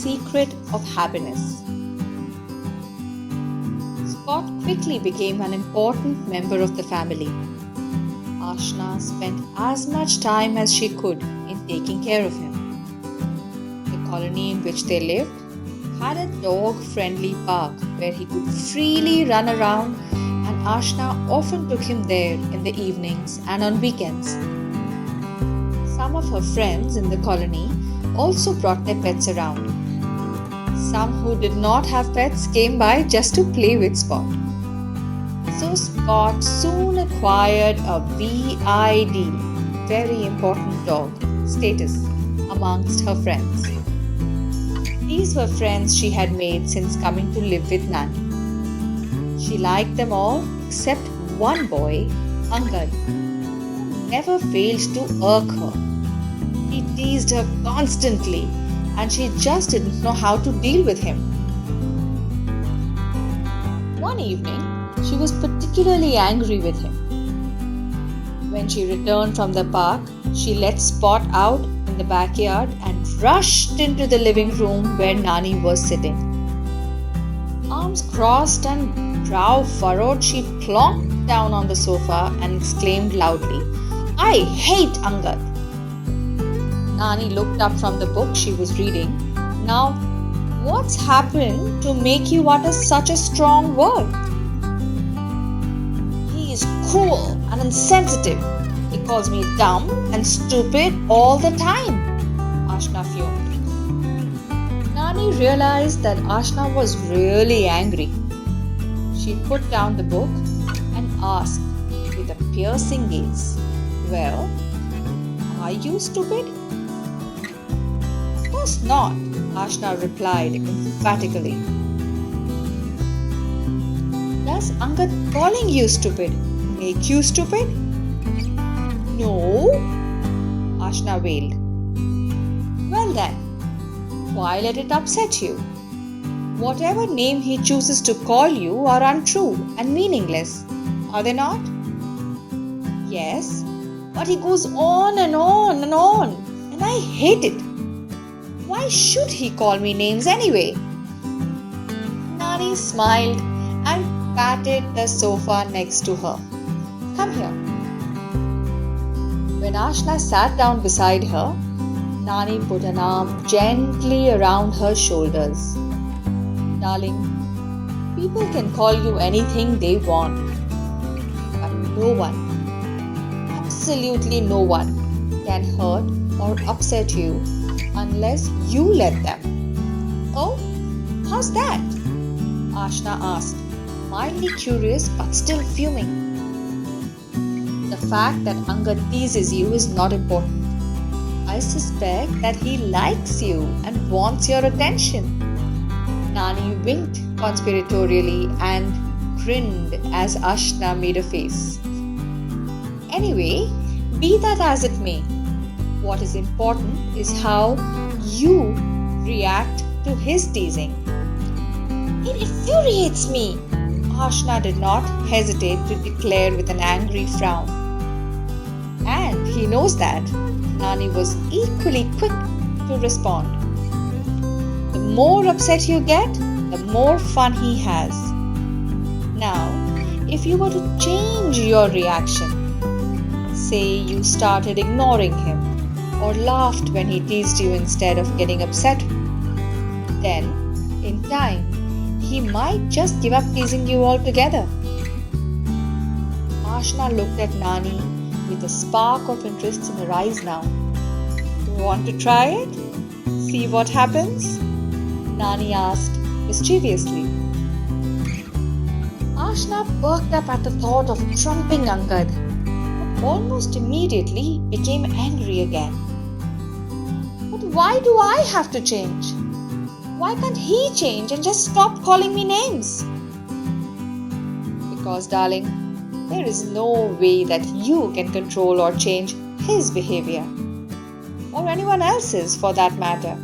secret of happiness. Spot quickly became an important member of the family. Ashna spent as much time as she could in taking care of him. The colony in which they lived had a dog-friendly park where he could freely run around, and Ashna often took him there in the evenings and on weekends. Some of her friends in the colony also brought their pets around. Some who did not have pets came by just to play with Spot. So Spot soon acquired a VID, very important dog, status amongst her friends. These were friends she had made since coming to live with Nani. She liked them all except one boy, Angad, who never failed to irk her. He teased her constantly, and she just didn't know how to deal with him. One evening, she was particularly angry with him. When she returned from the park, she let Spot out in the backyard and rushed into the living room where Nani was sitting. Arms crossed and brow furrowed, she plonked down on the sofa and exclaimed loudly, "I hate Angad!" Nani looked up from the book she was reading. "Now, what's happened to make you utter such a strong word?" "He is cruel and insensitive. He calls me dumb and stupid all the time," Ashna fumed. Nani realized that Ashna was really angry. She put down the book and asked with a piercing gaze, "Well, are you stupid?" "Of course not," Ashna replied emphatically. "Does Angad calling you stupid make you stupid?" "No," Ashna wailed. "Well then, why let it upset you? Whatever name he chooses to call you are untrue and meaningless, are they not?" "Yes, but he goes on and on and on, and I hate it. Why should he call me names anyway?" Nani smiled and patted the sofa next to her. "Come here." When Ashna sat down beside her, Nani put an arm gently around her shoulders. "Darling, people can call you anything they want, but no one, absolutely no one, can hurt or upset you unless you let them." "Oh, how's that?" Ashna asked, mildly curious but still fuming. "The fact that Angad teases you is not important. I suspect that he likes you and wants your attention." Nani winked conspiratorially and grinned as Ashna made a face. "Anyway, be that as it may, what is important is how you react to his teasing." "It infuriates me," Ashna did not hesitate to declare with an angry frown. And he knows that. Nani was equally quick to respond. "The more upset you get, the more fun he has. Now, if you were to change your reaction, say you started ignoring him or laughed when he teased you instead of getting upset, then, in time, he might just give up teasing you altogether." Ashna looked at Nani with a spark of interest in her eyes now. "Want to try it? See what happens?" Nani asked mischievously. Ashna perked up at the thought of trumping Angad, but almost immediately became angry again. "But why do I have to change? Why can't he change and just stop calling me names?" "Because, darling, there is no way that you can control or change his behavior, or anyone else's for that matter.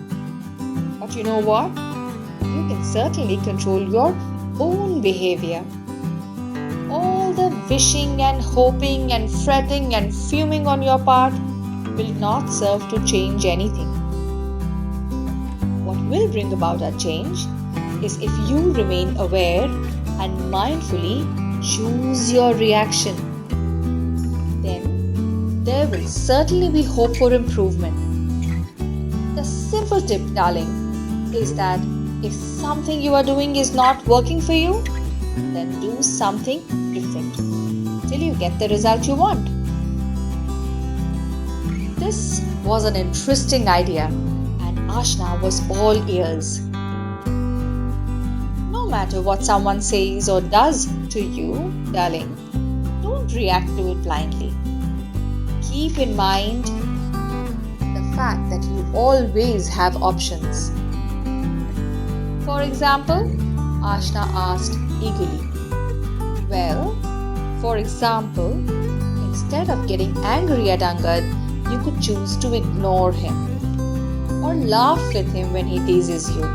But you know what? You can certainly control your own behavior. All the wishing and hoping and fretting and fuming on your part will not serve to change anything. What will bring about a change is if you remain aware and mindfully choose your reaction. Then there will certainly be hope for improvement. The simple tip, darling, is that if something you are doing is not working for you, then do something different till you get the result you want. This was an interesting idea, and Ashna was all ears. No matter what someone says or does to you, darling, don't react to it blindly. Keep in mind the fact that you always have options. For example, Ashna asked eagerly. Well, for example, instead of getting angry at Angad, you could choose to ignore him, or laugh with him when he teases you,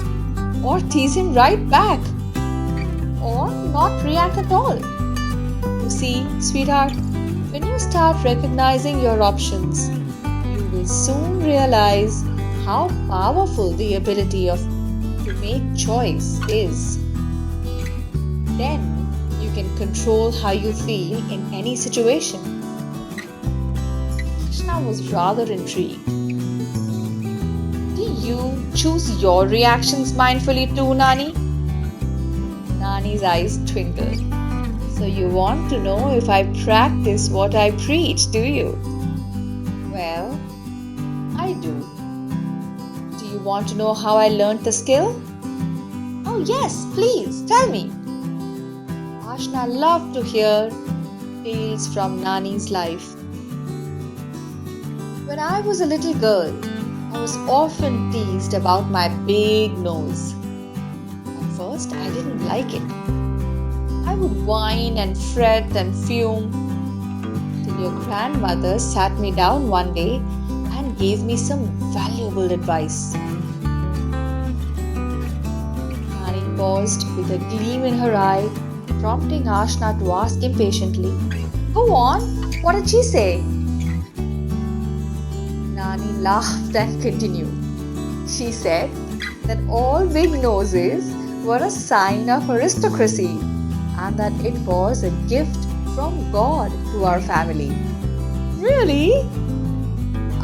or tease him right back, or not react at all. You see, sweetheart, when you start recognizing your options, you will soon realize how powerful the ability to make choice is. Then you can control how you feel in any situation. Ashna was rather intrigued. Do you choose your reactions mindfully too, Nani? Nani's eyes twinkled. So you want to know if I practice what I preach, do you? Well, I do. Do you want to know how I learned the skill? Oh yes, please, tell me. Ashna loved to hear tales from Nani's life. When I was a little girl, I was often teased about my big nose. At first, I didn't like it. I would whine and fret and fume till your grandmother sat me down one day and gave me some valuable advice. Nani paused with a gleam in her eye, prompting Ashna to ask impatiently, "Go on, what did she say?" Nani laughed and continued. She said that all big noses were a sign of aristocracy and that it was a gift from God to our family. Really?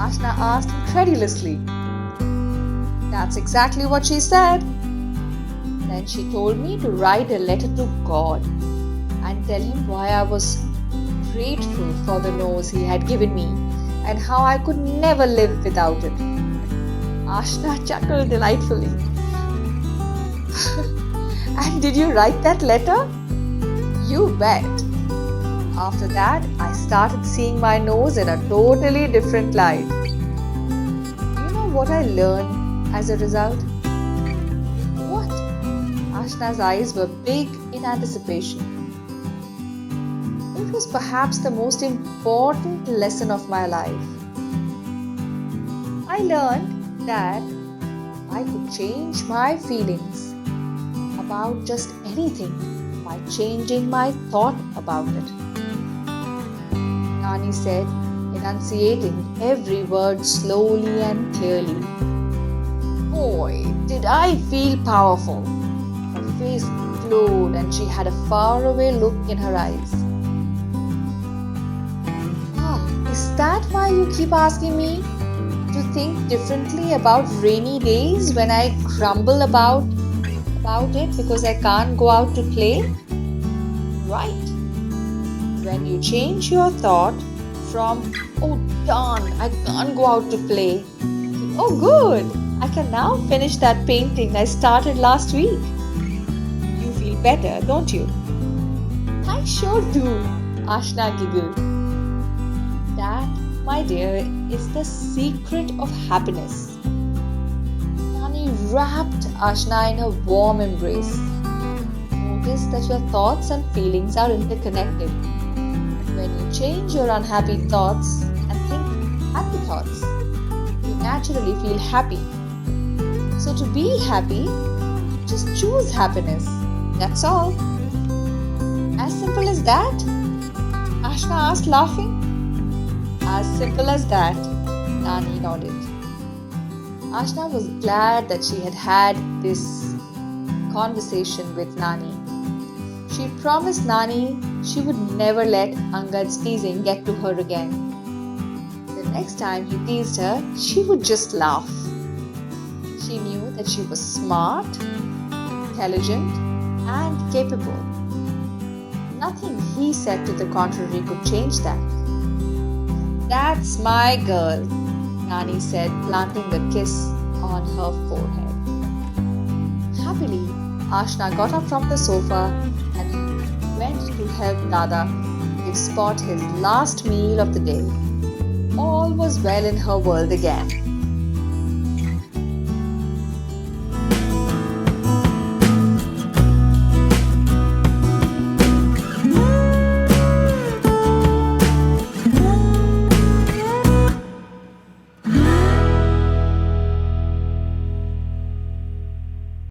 Ashna asked incredulously. That's exactly what she said. Then she told me to write a letter to God and tell him why I was grateful for the nose he had given me and how I could never live without it. Ashna chuckled delightfully. And did you write that letter? You bet. After that, I started seeing my nose in a totally different light. You know what I learned as a result? What? Ashna's eyes were big in anticipation. It was perhaps the most important lesson of my life. I learned that I could change my feelings about just anything by changing my thought about it. Nani said, enunciating every word slowly and clearly. Boy, did I feel powerful. Her face glowed and she had a faraway look in her eyes. Is that why you keep asking me to think differently about rainy days when I grumble about it because I can't go out to play? Right. When you change your thought from, oh darn, I can't go out to play, to, oh good, I can now finish that painting I started last week. You feel better, don't you? I sure do, Ashna giggled. That, my dear, is the secret of happiness. Nani wrapped Ashna in a warm embrace. Notice that your thoughts and feelings are interconnected. When you change your unhappy thoughts and think happy thoughts, you naturally feel happy. So to be happy, just choose happiness. That's all. As simple as that? Ashna asked, laughing. As simple as that, Nani nodded. Ashna was glad that she had had this conversation with Nani. She promised Nani she would never let Angad's teasing get to her again. The next time he teased her, she would just laugh. She knew that she was smart, intelligent, and capable. Nothing he said to the contrary could change that. "That's my girl," Nani said, planting a kiss on her forehead. Happily, Ashna got up from the sofa and went to help Dada give Spot his last meal of the day. All was well in her world again.